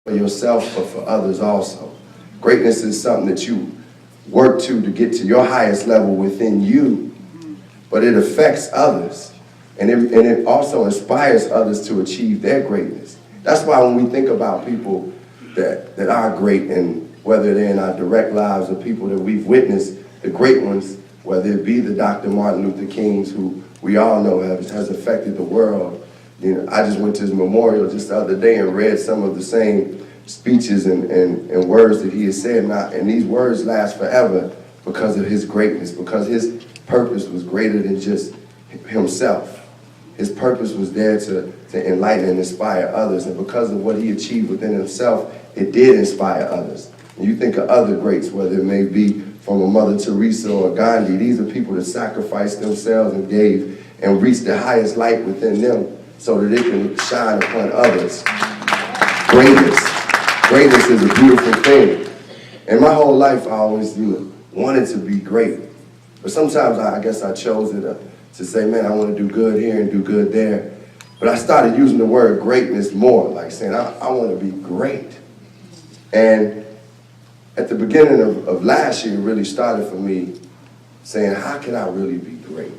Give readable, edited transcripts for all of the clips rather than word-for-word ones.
for yourself, but for others also. Greatness is something that you work to get to your highest level within you, but it affects others. And it also inspires others to achieve their greatness. That's why when we think about people that are great, and whether they're in our direct lives or people that we've witnessed, the great ones, whether it be the Dr. Martin Luther Kings, who we all know has affected the world. You know, I just went to his memorial just the other day and read some of the same speeches and words that he has said. And these words last forever because of his greatness, because his purpose was greater than just himself. His purpose was there to enlighten and inspire others. And because of what he achieved within himself, it did inspire others. And you think of other greats, whether it may be from a Mother Teresa or Gandhi, these are people that sacrificed themselves and gave and reached the highest light within them so that it can shine upon others. Greatness is a beautiful thing. And my whole life I always wanted to be great. But sometimes I guess I chose it to say, man, I want to do good here and do good there. But I started using the word greatness more, like saying, I want to be great. And at the beginning of last year, it really started for me saying, how can I really be great?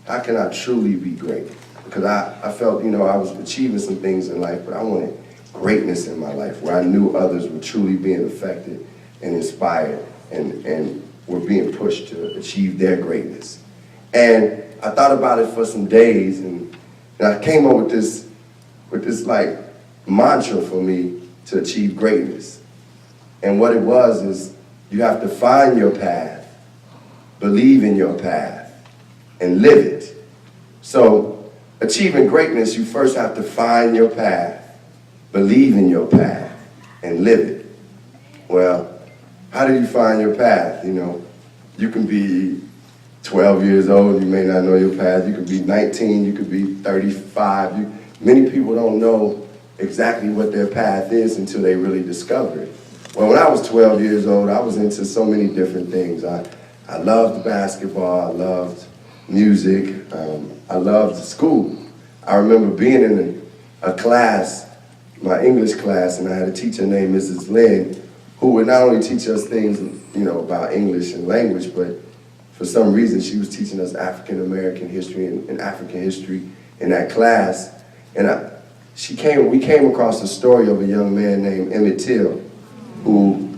How can I truly be great? Because I felt, I was achieving some things in life, but I wanted greatness in my life where I knew others were truly being affected and inspired and were being pushed to achieve their greatness. And I thought about it for some days, and I came up with this like mantra for me to achieve greatness. And what it was is you have to find your path, believe in your path, and live it. So achieving greatness, you first have to find your path, believe in your path, and live it. Well, how do you find your path? You can be 12 years old, you may not know your path. You could be 19, you could be 35. Many people don't know exactly what their path is until they really discover it. Well, when I was 12 years old, I was into so many different things. I loved basketball, I loved music, I loved school. I remember being in a class, my English class, and I had a teacher named Mrs. Lynn, who would not only teach us things, about English and language, but for some reason she was teaching us African American history and African history in that class. And we came across a story of a young man named Emmett Till, who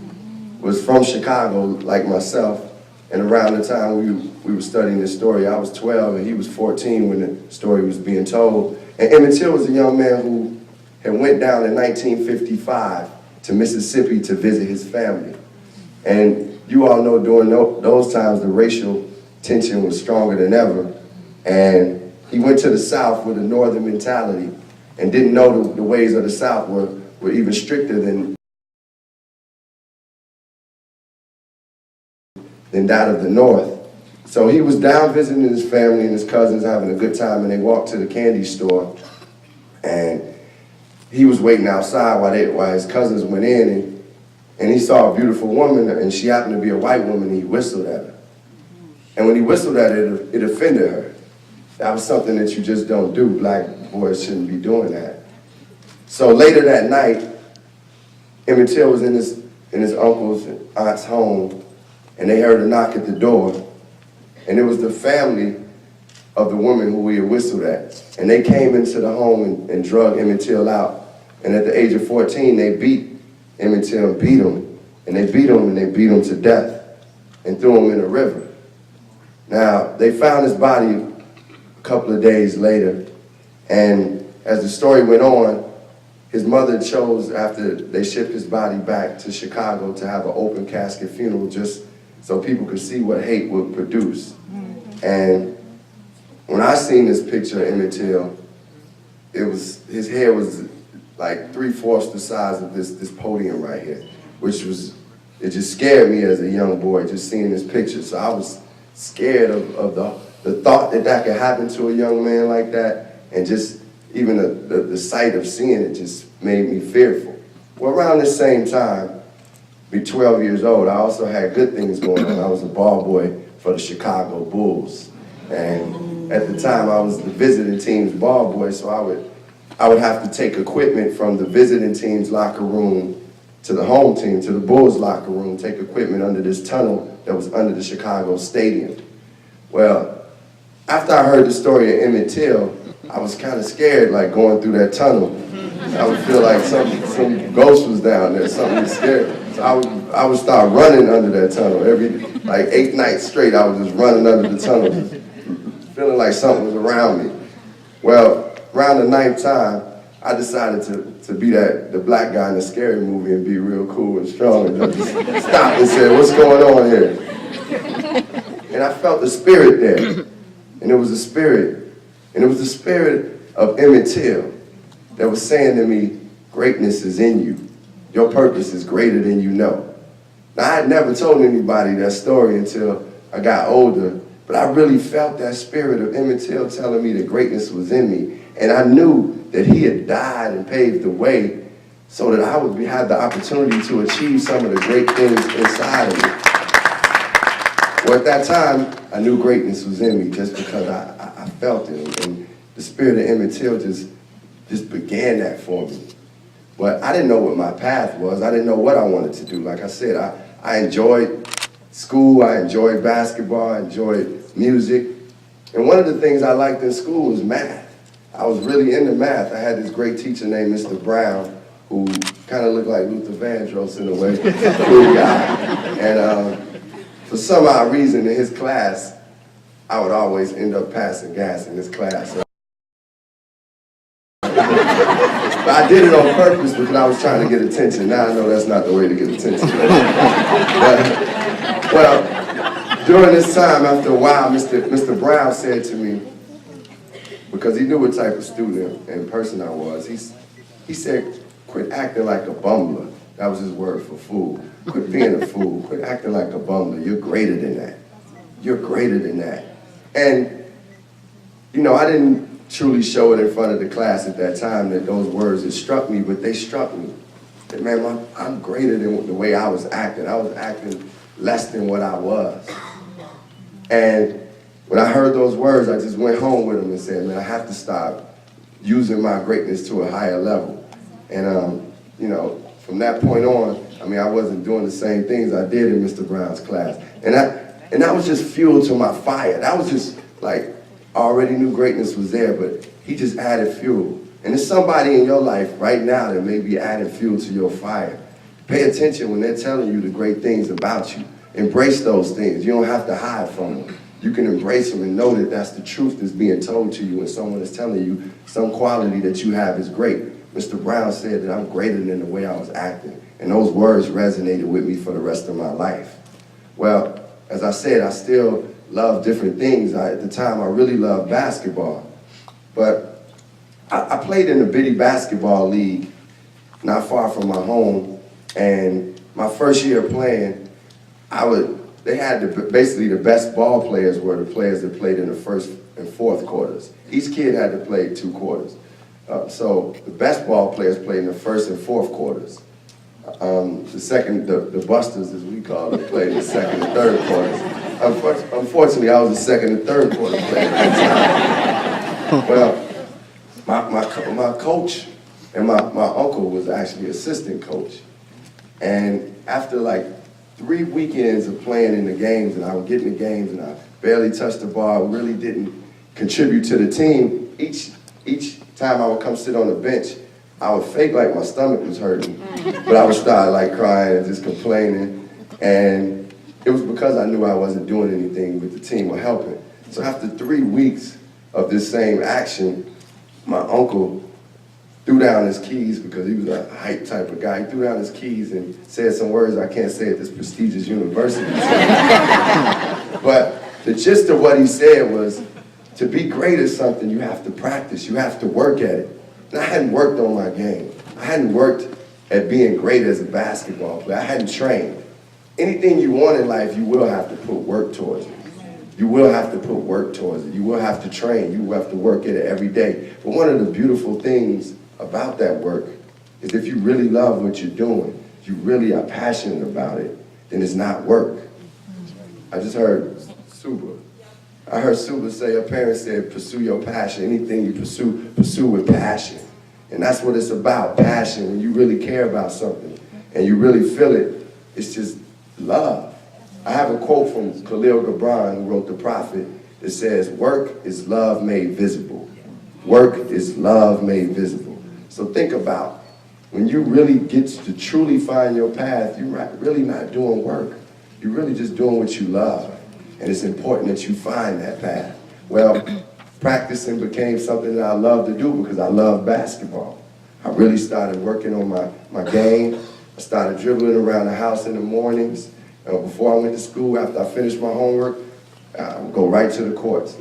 was from Chicago like myself. And around the time we were studying this story, I was 12 and he was 14 when the story was being told. And Emmett Till was a young man who had went down in 1955 to Mississippi to visit his family. And you all know during those times the racial tension was stronger than ever. And he went to the South with a northern mentality and didn't know the ways of the South were even stricter than that of the North. So he was down visiting his family and his cousins, having a good time, and they walked to the candy store, and he was waiting outside while his cousins went in, and he saw a beautiful woman, and she happened to be a white woman, and he whistled at her. And when he whistled at her, it offended her. That was something that you just don't do. Black boys shouldn't be doing that. So later that night, Emmett Till was in his uncle's and aunt's home, and they heard a knock at the door, and it was the family of the woman who we had whistled at. And they came into the home and drug Emmett Till out. And at the age of 14, they beat Emmett Till and beat him. And they beat him to death and threw him in a river. Now, they found his body a couple of days later, and as the story went on, his mother chose, after they shipped his body back to Chicago, to have an open casket funeral just so people could see what hate would produce. And when I seen this picture of Emmett Till, his hair was like 3/4 the size of this podium right here, it just scared me as a young boy, just seeing this picture. So I was scared of the thought that could happen to a young man like that, and just even the sight of seeing it just made me fearful. Well, around the same time, be 12 years old, I also had good things going on. I was a ball boy for the Chicago Bulls. And at the time, I was the visiting team's ball boy, so I would I would have to take equipment from the visiting team's locker room to the home team, to the Bulls locker room, take equipment under this tunnel that was under the Chicago Stadium. Well, after I heard the story of Emmett Till, I was kind of scared, like going through that tunnel. I would feel like some ghost was down there, something was scary. So I would start running under that tunnel. Like 8 nights straight, I was just running under the tunnel, just feeling like something was around me. Well, around the 9th time, I decided to be the black guy in the scary movie and be real cool and strong and just stop and say, what's going on here? And I felt the spirit there. And it was the spirit. And it was the spirit of Emmett Till that was saying to me, greatness is in you. Your purpose is greater than you know. Now, I had never told anybody that story until I got older, but I really felt that spirit of Emmett Till telling me that greatness was in me. And I knew that he had died and paved the way so that I would have the opportunity to achieve some of the great things inside of me. Well, at that time, I knew greatness was in me just because I felt it. And the spirit of Emmett Till just began that for me. But I didn't know what my path was. I didn't know what I wanted to do. Like I said, I enjoyed school, I enjoyed basketball, I enjoyed music. And one of the things I liked in school was math. I was really into math. I had this great teacher named Mr. Brown, who kind of looked like Luther Vandross in a way, cool guy. And for some odd reason in his class, I would always end up passing gas in his class. But I did it on purpose because I was trying to get attention. Now I know that's not the way to get attention. Well, during this time, after a while, Mr. Brown said to me, because he knew what type of student and person I was, he said, quit acting like a bumbler. That was his word for fool. Quit being a fool. Quit acting like a bumbler. You're greater than that. You're greater than that. And, you know, I didn't truly show it in front of the class at that time that those words had struck me, but they struck me. That, man, I'm greater than the way I was acting. I was acting less than what I was. And when I heard those words, I just went home with them and said, man, I have to stop using my greatness to a higher level. And, you know, from that point on, I mean, I wasn't doing the same things I did in Mr. Brown's class. And that was just fuel to my fire. That was just like, I already knew greatness was there, but he just added fuel. And there's somebody in your life right now that may be adding fuel to your fire. Pay attention when they're telling you the great things about you. Embrace those things. You don't have to hide from them. You can embrace them and know that that's the truth that's being told to you when someone is telling you some quality that you have is great. Mr. Brown said that I'm greater than the way I was acting. And those words resonated with me for the rest of my life. Well, as I said, I still love different things. At the time, I really loved basketball. But I played in a bitty basketball league not far from my home. And my first year playing, they had basically the best ball players were the players that played in the first and fourth quarters. Each kid had to play 2 quarters. So the best ball players played in the first and fourth quarters. The busters, as we call them, played in the second and third quarters. Unfortunately, I was the second and third quarter player at the time. Well, my coach and my uncle was actually assistant coach. And after like 3 weekends of playing in the games, and I would get in the games and I barely touched the ball, really didn't contribute to the team, each time I would come sit on the bench, I would fake like my stomach was hurting, but I would start like crying and just complaining. And it was because I knew I wasn't doing anything with the team or helping. So after 3 weeks of this same action, my uncle threw down his keys because he was a hype type of guy. He threw down his keys and said some words I can't say at this prestigious university. But the gist of what he said was, to be great at something, you have to practice, you have to work at it. And I hadn't worked on my game. I hadn't worked at being great as a basketball player. I hadn't trained. Anything you want in life, you will have to put work towards it. You will have to put work towards it. You will have to train. You will have to work at it every day. But one of the beautiful things about that work is if you really love what you're doing, if you really are passionate about it, then it's not work. I just heard Suba. I heard Suba say, her parents said, pursue your passion. Anything you pursue with passion. And that's what it's about, passion. When you really care about something and you really feel it, it's just love. I have a quote from Khalil Gibran, who wrote The Prophet, that says, work is love made visible. Work is love made visible. So think about, when you really get to truly find your path, you're really not doing work. You're really just doing what you love. And it's important that you find that path. Well, practicing became something that I love to do because I love basketball. I really started working on my game. I started dribbling around the house in the mornings. Before I went to school, after I finished my homework, I would go right to the courts.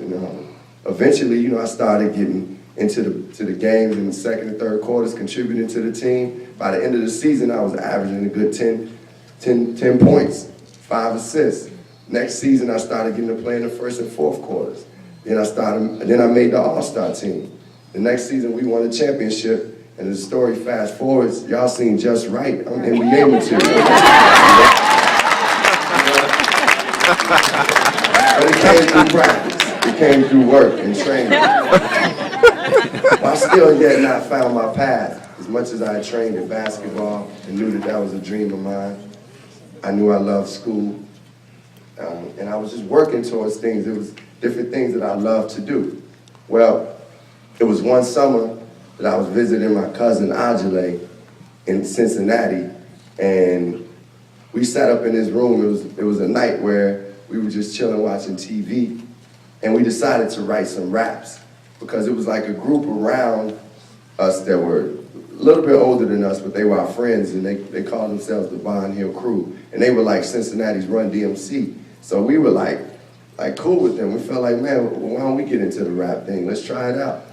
Eventually, I started getting into the games in the second and third quarters, contributing to the team. By the end of the season, I was averaging a good 10 points, 5 assists. Next season, I started getting to play in the first and fourth quarters. Then I made the All-Star team. The next season, we won a championship. And the story fast forwards, y'all seen Just Right. I'm NBA material. But it came through practice. It came through work and training. But I still yet not found my path. As much as I had trained in basketball and knew that was a dream of mine, I knew I loved school. And I was just working towards things. It was different things that I loved to do. Well, it was one summer that I was visiting my cousin Ajale in Cincinnati, and we sat up in his room. It was a night where we were just chilling watching TV, and we decided to write some raps because it was like a group around us that were a little bit older than us, but they were our friends, and they called themselves the Bond Hill Crew, and they were like Cincinnati's Run DMC. So we were like cool with them. We felt like, man, why don't we get into the rap thing? Let's try it out.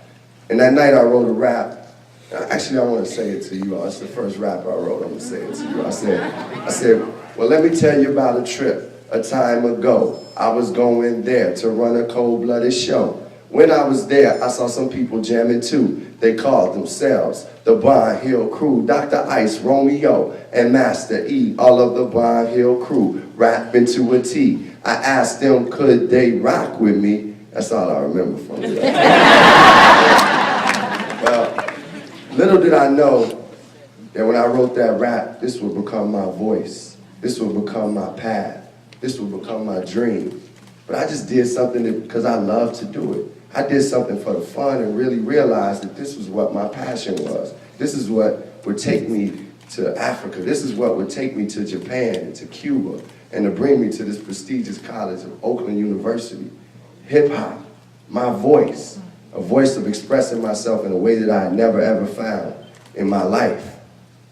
And that night I wrote a rap. Actually, I want to say it to you all. It's the first rap I wrote. I'm going to say it to you. I said, well, let me tell you about a trip a time ago. I was going there to run a cold-blooded show. When I was there, I saw some people jamming too. They called themselves the Bond Hill Crew. Dr. Ice, Romeo, and Master E, all of the Bond Hill Crew, rapping to a T. I asked them, could they rock with me? That's all I remember from it. Well, little did I know that when I wrote that rap, this would become my voice. This would become my path. This would become my dream. But I just did something because I love to do it. I did something for the fun and really realized that this was what my passion was. This is what would take me to Africa. This is what would take me to Japan and to Cuba and to bring me to this prestigious college of Oakland University. Hip-hop, my voice, a voice of expressing myself in a way that I had never ever found in my life.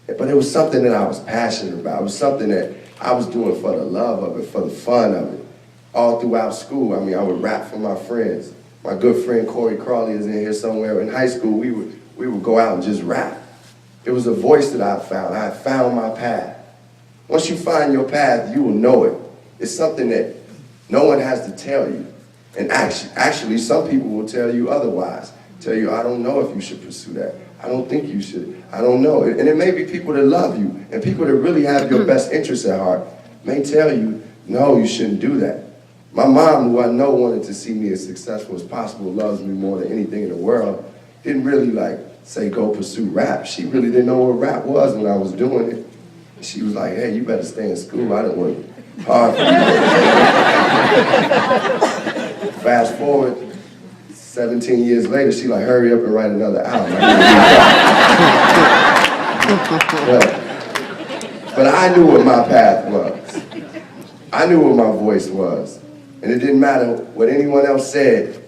But it was something that I was passionate about. It was something that I was doing for the love of it, for the fun of it. All throughout school, I would rap for my friends. My good friend Corey Crawley is in here somewhere. In high school, we would go out and just rap. It was a voice that I found. I had found my path. Once you find your path, you will know it. It's something that no one has to tell you. And actually, some people will tell you otherwise. Tell you, I don't know if you should pursue that. I don't think you should. I don't know. And it may be people that love you and people that really have your best interests at heart may tell you, no, you shouldn't do that. My mom, who I know wanted to see me as successful as possible, loves me more than anything in the world, didn't really say go pursue rap. She really didn't know what rap was when I was doing it. She was like, hey, you better stay in school. I didn't work hard for you. Fast forward, 17 years later, she like, hurry up and write another album. But I knew what my path was. I knew what my voice was. And it didn't matter what anyone else said.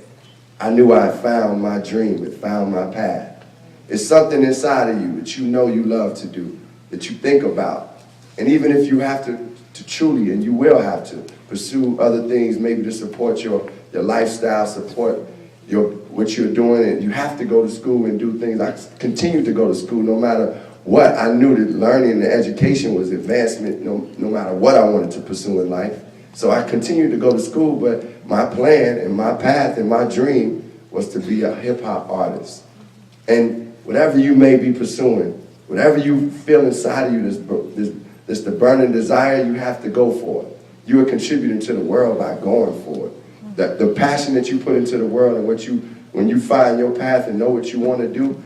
I knew I had found my dream, had found my path. It's something inside of you that you know you love to do, that you think about. And even if you have to truly, and you will have to, pursue other things, maybe to support your lifestyle, support what you're doing, and you have to go to school and do things. I continued to go to school no matter what. I knew that learning and education was advancement no matter what I wanted to pursue in life. So I continued to go to school, but my plan and my path and my dream was to be a hip-hop artist. And whatever you may be pursuing, whatever you feel inside of you, this the burning desire, you have to go for it. You are contributing to the world by going for it. The passion that you put into the world and when you find your path and know what you want to do,